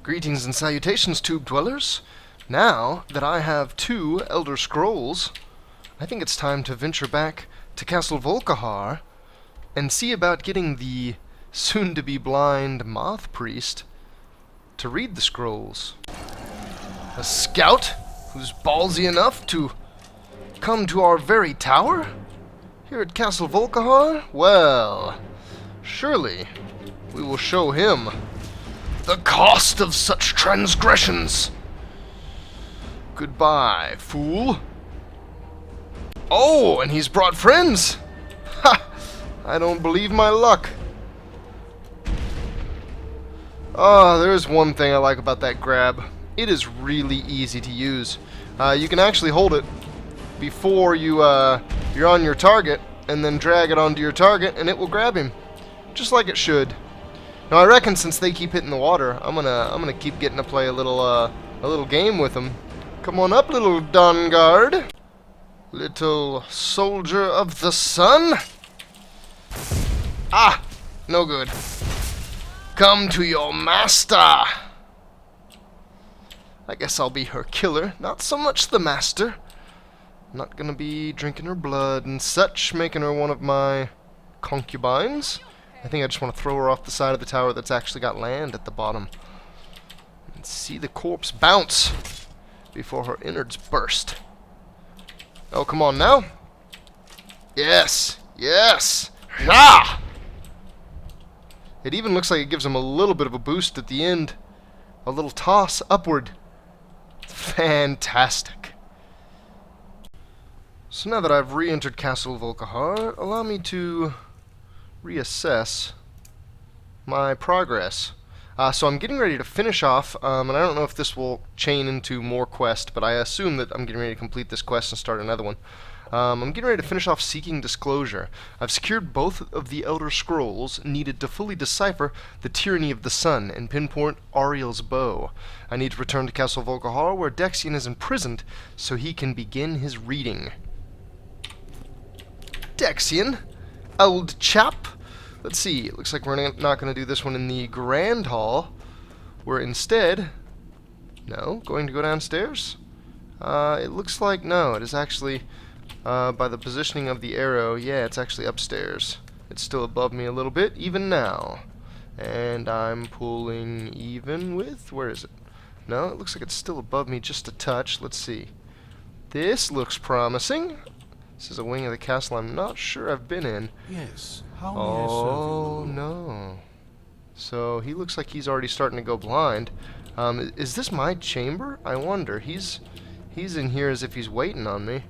Greetings and salutations, Tube Dwellers. Now that I have 2 Elder Scrolls, I think it's time to venture back to Castle Volkihar and see about getting the soon-to-be blind Moth Priest to read the scrolls. A scout who's ballsy enough to come to our very tower here at Castle Volkihar? Well, surely we will show him the cost of such transgressions. Goodbye, fool. Oh, and he's brought friends. Ha! I don't believe my luck. Ah, there's one thing I like about that grab. It is really easy to use. You can actually hold it before you're on your target, and then drag it onto your target, and it will grab him, just like it should. Now I reckon since they keep hitting the water, I'm gonna keep getting to play a little game with them. Come on up, little Dawnguard, little soldier of the sun. Ah, no good. Come to your master. I guess I'll be her killer, not so much the master. I'm not gonna be drinking her blood and such, making her one of my concubines. I think I just want to throw her off the side of the tower that's actually got land at the bottom. And see the corpse bounce before her innards burst. Oh, come on now. Yes! Yes! Ah! It even looks like it gives him a little bit of a boost at the end. A little toss upward. Fantastic. So now that I've re-entered Castle Volkihar, allow me to reassess my progress. So I'm getting ready to finish off, and I don't know if this will chain into more quests, but I assume that I'm getting ready to complete this quest and start another one. I'm getting ready to finish off Seeking Disclosure. I've secured both of the Elder Scrolls needed to fully decipher the Tyranny of the Sun and pinpoint Auriel's bow. I need to return to Castle Volkihar, where Dexian is imprisoned, so he can begin his reading. Dexian, old chap. Let's see, it looks like we're not going to do this one in the Grand Hall. We're instead, no, going to go downstairs? It looks like, no, it is actually, by the positioning of the arrow, yeah, it's actually upstairs. It's still above me a little bit, even now. And I'm pulling even with, where is it? No, it looks like it's still above me just a touch. Let's see. This looks promising. This is a wing of the castle I'm not sure I've been in. Yes. How may I serve you? Oh, no. So he looks like he's already starting to go blind. Is this my chamber? I wonder. He's in here as if he's waiting on me.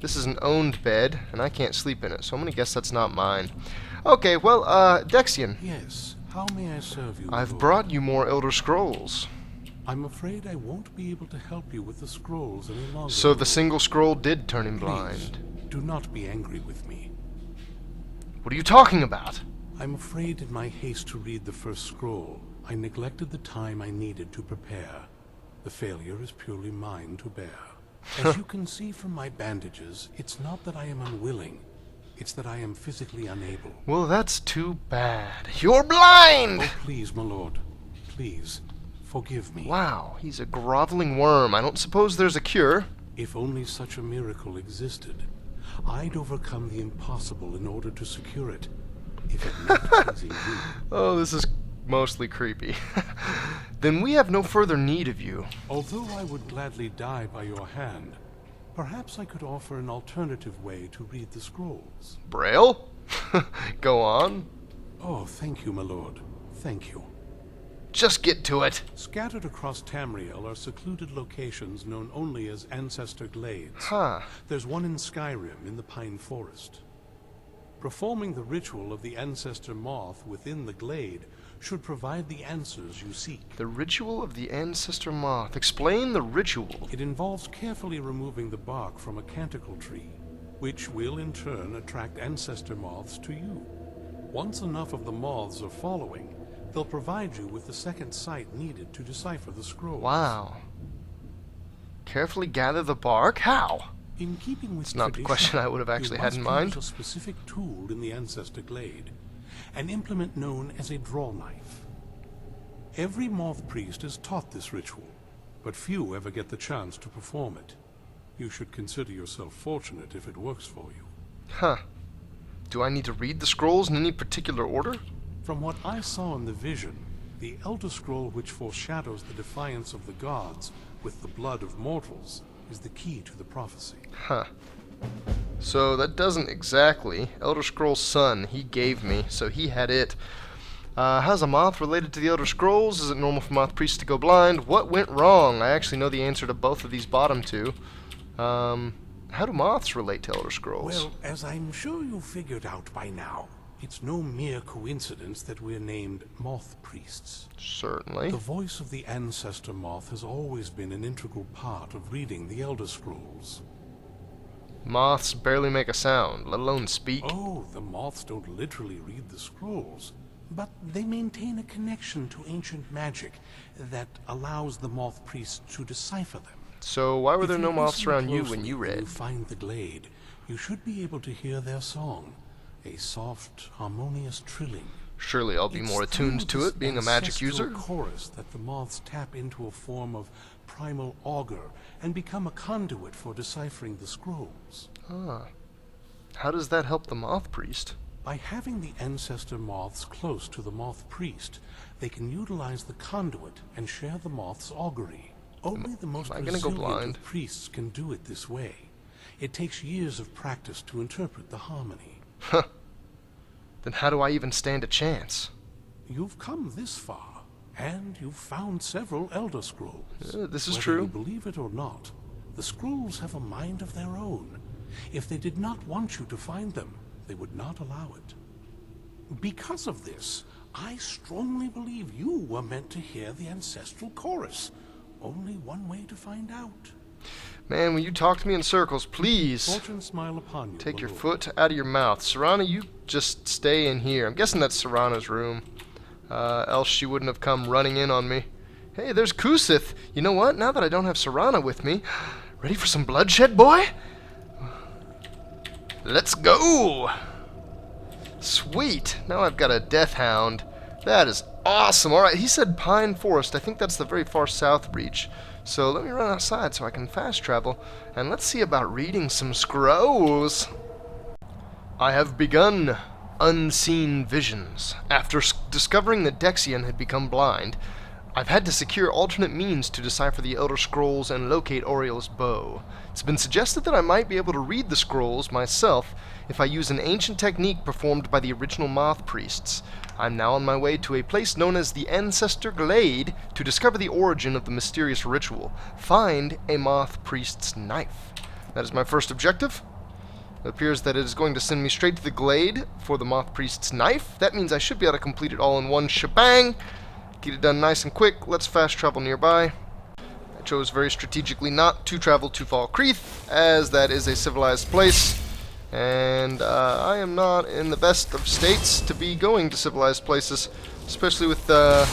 This is an owned bed, and I can't sleep in it, so I'm going to guess that's not mine. Okay, well, Dexian. Yes. How may I serve you? I've brought you more Elder Scrolls. I'm afraid I won't be able to help you with the scrolls any longer. So the single scroll did turn him blind. Please, do not be angry with me. What are you talking about? I'm afraid in my haste to read the first scroll, I neglected the time I needed to prepare. The failure is purely mine to bear. As you can see from my bandages, it's not that I am unwilling. It's that I am physically unable. Well, that's too bad. You're blind! Oh, please, my lord. Please, forgive me. Wow, he's a groveling worm. I don't suppose there's a cure. If only such a miracle existed, I'd overcome the impossible in order to secure it, if it meant pleasing you. Oh, this is mostly creepy. Then we have no further need of you. Although I would gladly die by your hand, perhaps I could offer an alternative way to read the scrolls. Braille? Go on. Oh, thank you, my lord. Thank you. Just get to it. Scattered across Tamriel are secluded locations known only as Ancestor Glades. Huh. There's one in Skyrim in the Pine Forest. Performing the ritual of the Ancestor Moth within the Glade should provide the answers you seek. The ritual of the Ancestor Moth. Explain the ritual. It involves carefully removing the bark from a canticle tree, which will in turn attract Ancestor Moths to you. Once enough of the moths are following, they'll provide you with the second sight needed to decipher the scrolls. Wow. Carefully gather the bark? How? In keeping with It's not the question I would have actually had in mind. You must use a specific tool in the Ancestor Glade, an implement known as a draw knife. Every moth priest is taught this ritual, but few ever get the chance to perform it. You should consider yourself fortunate if it works for you. Huh. Do I need to read the scrolls in any particular order? From what I saw in the vision, the Elder Scroll which foreshadows the defiance of the gods with the blood of mortals is the key to the prophecy. Huh. So that doesn't exactly. Elder Scrolls Sun, he gave me, so he had it. How's a moth related to the Elder Scrolls? Is it normal for moth priests to go blind? What went wrong? I actually know the answer to both of these bottom two. How do moths relate to Elder Scrolls? Well, as I'm sure you've figured out by now, it's no mere coincidence that we're named moth priests. Certainly. The voice of the Ancestor moth has always been an integral part of reading the Elder Scrolls. Moths barely make a sound, let alone speak. Oh, the moths don't literally read the scrolls, but they maintain a connection to ancient magic that allows the moth priests to decipher them. So why were there no moths listen around you closely when you and read? you find the Glade, you should be able to hear their song, a soft, harmonious trilling. Surely I'll be more It's attuned through to this it, being a magic ancestral user. chorus that the moths tap into a form of primal augur and become a conduit for deciphering the scrolls. Ah. How does that help the moth priest? By having the ancestor moths close to the moth priest, they can utilize the conduit and share the moth's augury. Only the most Am I gonna go resilient blind? of priests can do it this way. It takes years of practice to interpret the harmony. Huh. Then how do I even stand a chance? You've come this far, and you've found several Elder Scrolls. This is Whether true. you believe it or not, the scrolls have a mind of their own. If they did not want you to find them, they would not allow it. Because of this, I strongly believe you were meant to hear the ancestral chorus. Only one way to find out. Man, when you talk to me in circles, please Fortune smile upon you. take your Lord. foot out of your mouth. Serana, you just stay in here. I'm guessing that's Serana's room. Else she wouldn't have come running in on me. Hey, there's Kusith. You know what? Now that I don't have Serana with me, ready for some bloodshed, boy? Let's go! Sweet. Now I've got a death hound. That is awesome. Alright, he said Pine Forest. I think that's the very far south reach. So let me run outside so I can fast travel. And let's see about reading some scrolls. I have begun unseen visions. After discovering that Dexian had become blind, I've had to secure alternate means to decipher the Elder Scrolls and locate Auriel's bow. It's been suggested that I might be able to read the scrolls myself if I use an ancient technique performed by the original moth priests. I'm now on my way to a place known as the Ancestor Glade to discover the origin of the mysterious ritual. Find a moth priest's knife. That is my first objective. It appears that it is going to send me straight to the Glade for the moth priest's knife. That means I should be able to complete it all in one shebang. Get it done nice and quick. Let's fast travel nearby. I chose very strategically not to travel to Volkihar, as that is a civilized place. And I am not in the best of states to be going to civilized places, especially with the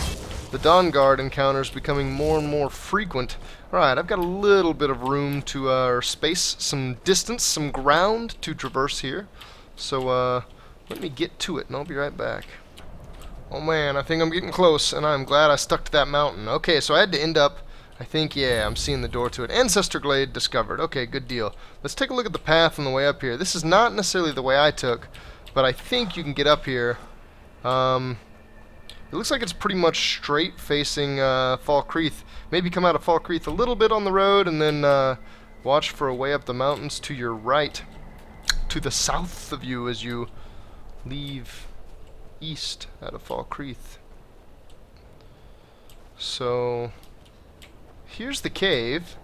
Dawnguard encounters becoming more and more frequent. Alright, I've got a little bit of room to, or space, some distance, some ground to traverse here. So, let me get to it, and I'll be right back. Oh man, I think I'm getting close, and I'm glad I stuck to that mountain. Okay, so I had to end up, I think, yeah, I'm seeing the door to it. Ancestor Glade discovered. Okay, good deal. Let's take a look at the path on the way up here. This is not necessarily the way I took, but I think you can get up here. It looks like it's pretty much straight facing Volkihar. Maybe come out of Volkihar a little bit on the road, and then watch for a way up the mountains to your right, to the south of you as you leave east out of Volkihar. So here's the cave.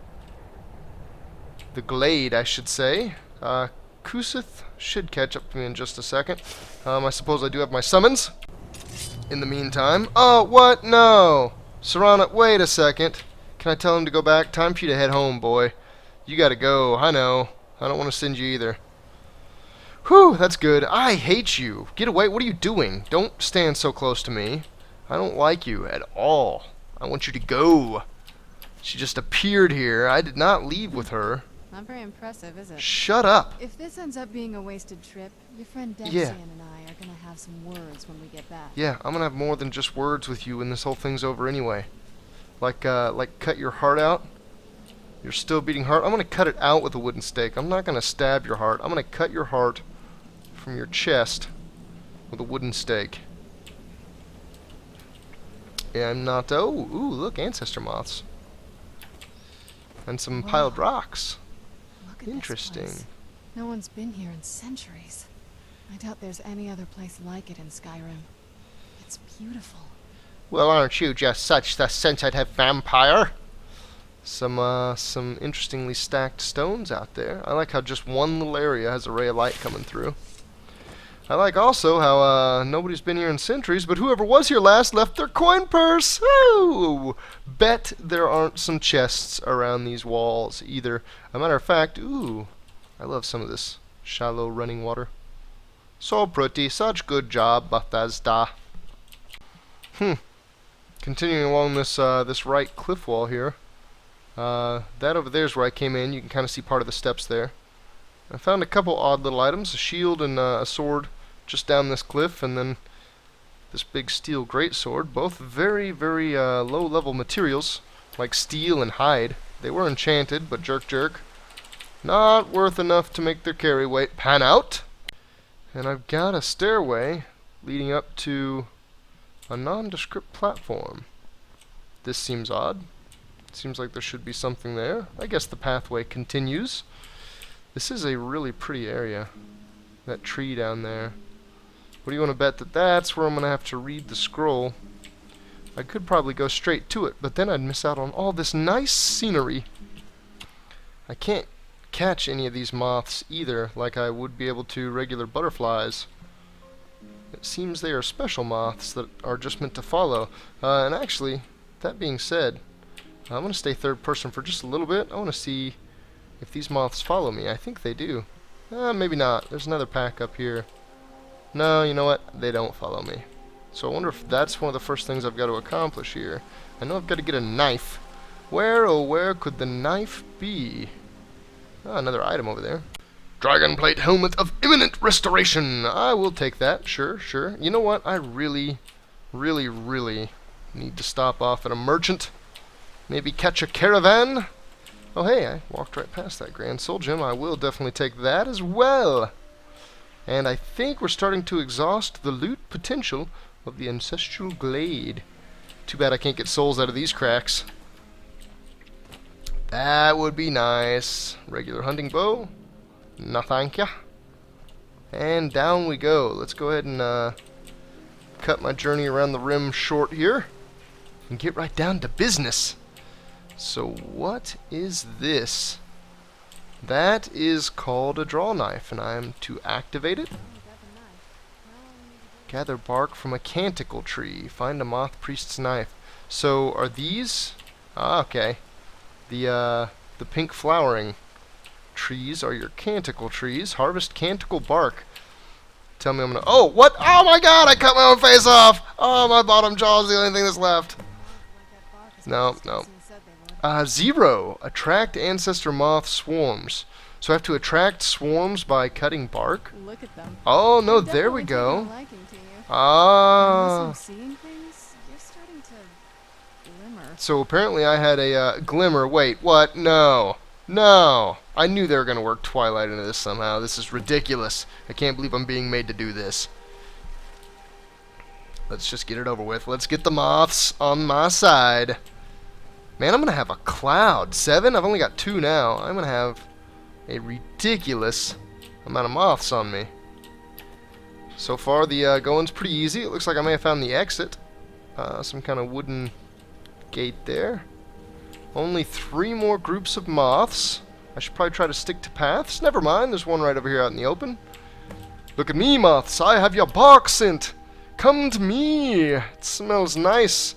The glade, I should say. Kusith should catch up to me in just a second. I suppose I do have my summons. In the meantime... Oh, what? No! Serana, wait a second. Can I tell him to go back? Time for you to head home, boy. You gotta go. I know. I don't want to send you either. Whew, that's good. I hate you. Get away. What are you doing? Don't stand so close to me. I don't like you at all. I want you to go. She just appeared here. I did not leave with her. Not very impressive, is it? Shut up! If this ends up being a wasted trip, your friend Dexian Yeah. and I are gonna have some words when we get back. Yeah, I'm gonna have more than just words with you when this whole thing's over anyway. Like cut your heart out. You're still beating heart. I'm gonna cut it out with a wooden stake. I'm not gonna stab your heart. I'm gonna cut your heart from your chest with a wooden stake. Yeah, I'm not. Oh, ooh, look, ancestor moths. And some Wow. piled rocks. Look at Interesting. this place. No one's been here in centuries. I doubt there's any other place like it in Skyrim. It's beautiful. Well, aren't you just such the sensitive vampire? Some interestingly stacked stones out there. I like how just one little area has a ray of light coming through. I like also how nobody's been here in centuries, but whoever was here last left their coin purse. Ooh! Bet there aren't some chests around these walls either. As a matter of fact, ooh, I love some of this shallow running water. So pretty, such good job, Bethesda. Continuing along this this right cliff wall here. That over there is where I came in. You can kind of see part of the steps there. I found a couple odd little items, a shield and a sword just down this cliff, and then this big steel greatsword. Both very, very low-level materials, like steel and hide. They were enchanted, but jerk. Not worth enough to make their carry weight pan out. And I've got a stairway leading up to a nondescript platform. This seems odd. Seems like there should be something there. I guess the pathway continues. This is a really pretty area. That tree down there. What do you want to bet that that's where I'm going to have to read the scroll? I could probably go straight to it, but then I'd miss out on all this nice scenery. I can't catch any of these moths either, like I would be able to regular butterflies. It seems they are special moths that are just meant to follow. And actually, that being said, I'm going to stay third person for just a little bit. I want to see if these moths follow me. I think they do. Maybe not. There's another pack up here. No, you know what? They don't follow me. So I wonder if that's one of the first things I've got to accomplish here. I know I've got to get a knife. Where, oh where could the knife be? Another item over there. Dragon plate helmet of imminent restoration. I will take that. Sure. You know what? I really need to stop off at a merchant. Maybe catch a caravan. Oh hey, I walked right past that Grand Soul Gem. I will definitely take that as well. And I think we're starting to exhaust the loot potential of the ancestral glade. Too bad I can't get souls out of these cracks. That would be nice. Regular hunting bow. No thank ya. And down we go. Let's go ahead and cut my journey around the rim short here and get right down to business. So what is this? That is called a draw knife, and I am to activate it. Gather bark from a canticle tree. Find a moth priest's knife. So are these? Okay. The pink flowering trees are your canticle trees. Harvest canticle bark. Tell me I'm gonna. Oh, what? Oh my God! I cut my own face off. Oh, my bottom jaw is the only thing that's left. No. 0. Attract ancestor moth swarms. So I have to attract swarms by cutting bark? Look at them. Oh, no, They're there we definitely taking go. a liking to you. Ah. Unless I'm seeing things, you're starting to glimmer. So apparently I had a glimmer. Wait, what? No. I knew they were going to work Twilight into this somehow. This is ridiculous. I can't believe I'm being made to do this. Let's just get it over with. Let's get the moths on my side. Man, I'm going to have a cloud. 7? I've only got 2 now. I'm going to have a ridiculous amount of moths on me. So far, the going's pretty easy. It looks like I may have found the exit. Some kind of wooden gate there. Only 3 more groups of moths. I should probably try to stick to paths. Never mind, there's one right over here out in the open. Look at me, moths. I have your bark scent. Come to me. It smells nice.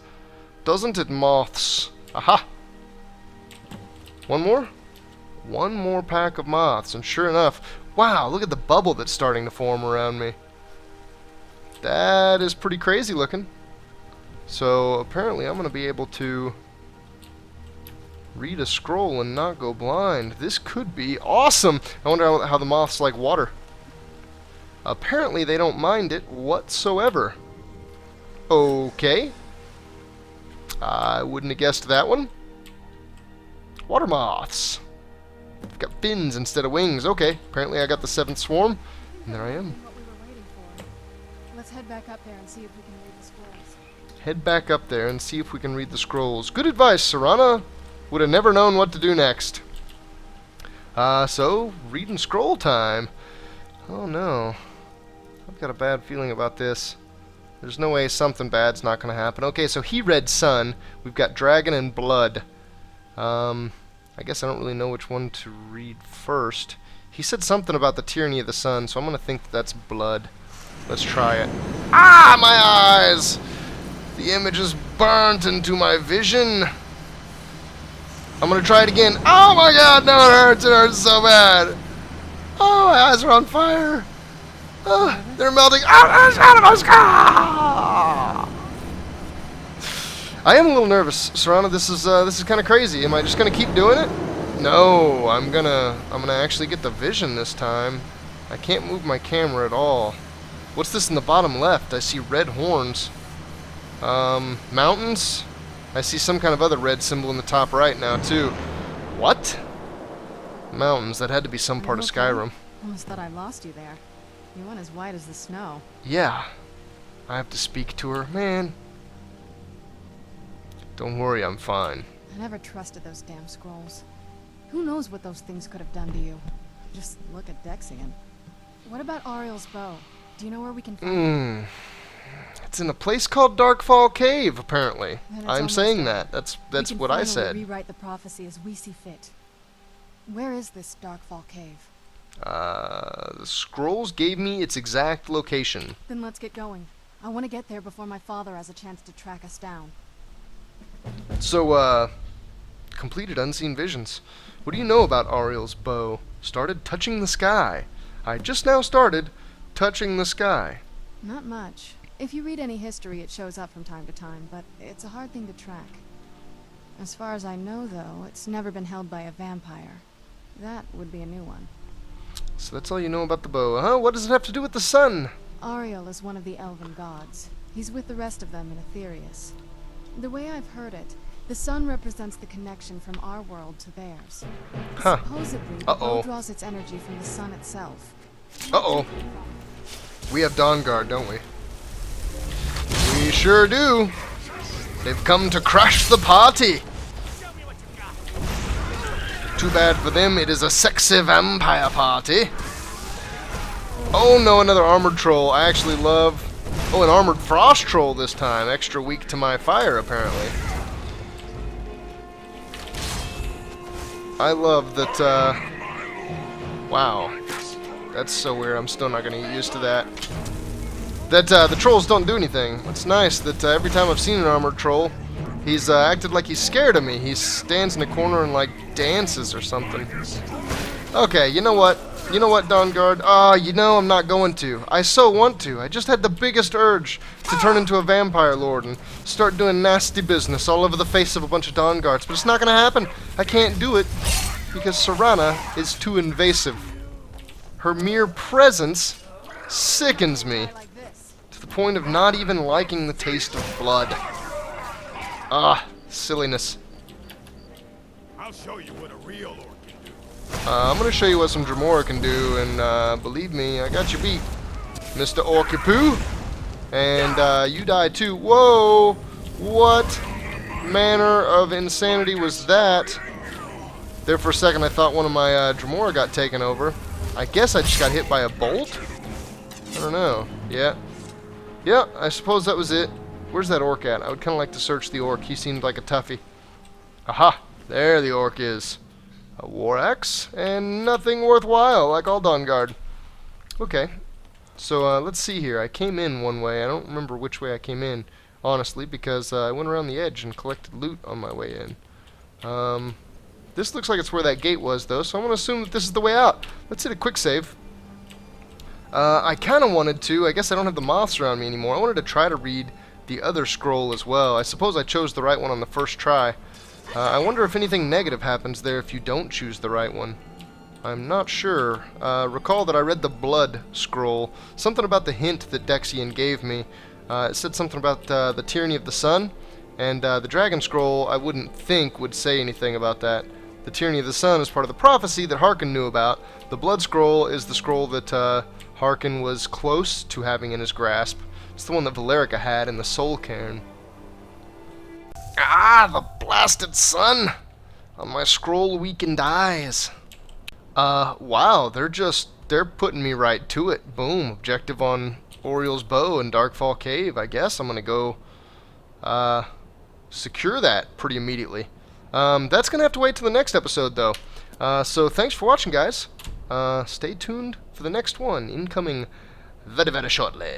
Doesn't it, moths? Aha! One more? One more pack of moths, and sure enough, wow, look at the bubble that's starting to form around me. That is pretty crazy looking. So apparently I'm going to be able to Read a scroll and not go blind. This could be awesome. I wonder how the moths like water. Apparently they don't mind it whatsoever. Okay. I wouldn't have guessed that one. Water moths. I've got fins instead of wings. Okay. Apparently I got the 7th swarm. And there I am. What we were waiting for. Let's head back up there and see if we can read the scrolls. Head back up there and see if we can read the scrolls. Good advice, Serana. Would have never known what to do next. So, reading scroll time. Oh no. I've got a bad feeling about this. There's no way something bad's not going to happen. Okay, so he read Sun. We've got Dragon and Blood. I guess I don't really know which one to read first. He said something about the Tyranny of the Sun, so I'm going to think that's Blood. Let's try it. Ah, my eyes! The image is burnt into my vision. I'm going to try it again. Oh my god, no, it hurts. It hurts so bad. Oh, my eyes are on fire. Oh, they're melting out of my sky. I am a little nervous, Serana. This is kind of crazy. Am I just gonna keep doing it? No, I'm gonna actually get the vision this time. I can't move my camera at all. What's this in the bottom left? I see red horns. Mountains. I see some kind of other red symbol in the top right now too. What? Mountains. That had to be some part of Skyrim. Almost thought I lost you there. You went as white as the snow. Yeah. I have to speak to her. Man. Don't worry, I'm fine. I never trusted those damn scrolls. Who knows what those things could have done to you? Just look at Dexian. What about Auriel's bow? Do you know where we can find it? It's in a place called Darkfall Cave, apparently. Then it's I'm almost saying done. that. We That's can what I finally said. Rewrite the prophecy as we see fit. Where is this Darkfall Cave? The scrolls gave me its exact location. Then let's get going. I want to get there before my father has a chance to track us down. So, completed Unseen Visions. What do you know about Auriel's bow? Started touching the sky. I just now started touching the sky. Not much. If you read any history, it shows up from time to time, but it's a hard thing to track. As far as I know, though, it's never been held by a vampire. That would be a new one. So that's all you know about the bow, huh? What does it have to do with the sun? Auriel is one of the elven gods. He's with the rest of them in Aetherius. The way I've heard it, the sun represents the connection from our world to theirs. Huh. Supposedly, the bow draws its energy from the sun itself. Uh-oh. We have Dawnguard, don't we? We sure do. They've come to crash the party. Too bad for them, it is a sexy vampire party. Oh no, another armored troll. I actually love... Oh, an armored frost troll this time. Extra weak to my fire, apparently. I love that, wow. That's so weird, I'm still not gonna get used to that. That, the trolls don't do anything. It's nice that every time I've seen an armored troll, he's acted like he's scared of me. He stands in a corner and, like, dances or something. Okay, you know what? You know what, Dawnguard? You know I'm not going to. I so want to. I just had the biggest urge to turn into a vampire lord and start doing nasty business all over the face of a bunch of Dawnguards, but it's not gonna happen. I can't do it because Serana is too invasive. Her mere presence sickens me to the point of not even liking the taste of blood. Ah, silliness. I'll show you what a real orc can do. I'm gonna show you what some Dremora can do, and believe me, I got you beat, Mr. Orkipoo. And you die too. Whoa! What manner of insanity was that? There for a second I thought one of my Dremora got taken over. I guess I just got hit by a bolt? I don't know. Yeah. Yeah, I suppose that was it. Where's that orc at? I would kind of like to search the orc. He seemed like a toughie. Aha! There the orc is. A war axe, and nothing worthwhile, like all Dawnguard. Okay. So, let's see here. I came in one way. I don't remember which way I came in, honestly, because I went around the edge and collected loot on my way in. This looks like it's where that gate was, though, so I'm going to assume that this is the way out. Let's hit a quick save. I kind of wanted to. I guess I don't have the moths around me anymore. I wanted to try to read the other scroll as well. I suppose I chose the right one on the first try. I wonder if anything negative happens there if you don't choose the right one. I'm not sure. Recall that I read the blood scroll. Something about the hint that Dexian gave me. It said something about the tyranny of the sun, and the dragon scroll I wouldn't think would say anything about that. The tyranny of the sun is part of the prophecy that Harkon knew about. The blood scroll is the scroll that Harkon was close to having in his grasp. It's the one that Valerica had in the soul cairn. Ah, the blasted sun! On my scroll-weakened eyes. Wow, they're putting me right to it. Boom, objective on Auriel's bow and Darkfall Cave. I guess I'm gonna go, secure that pretty immediately. That's gonna have to wait till the next episode, though. So thanks for watching, guys. Stay tuned for the next one, incoming very, very shortly.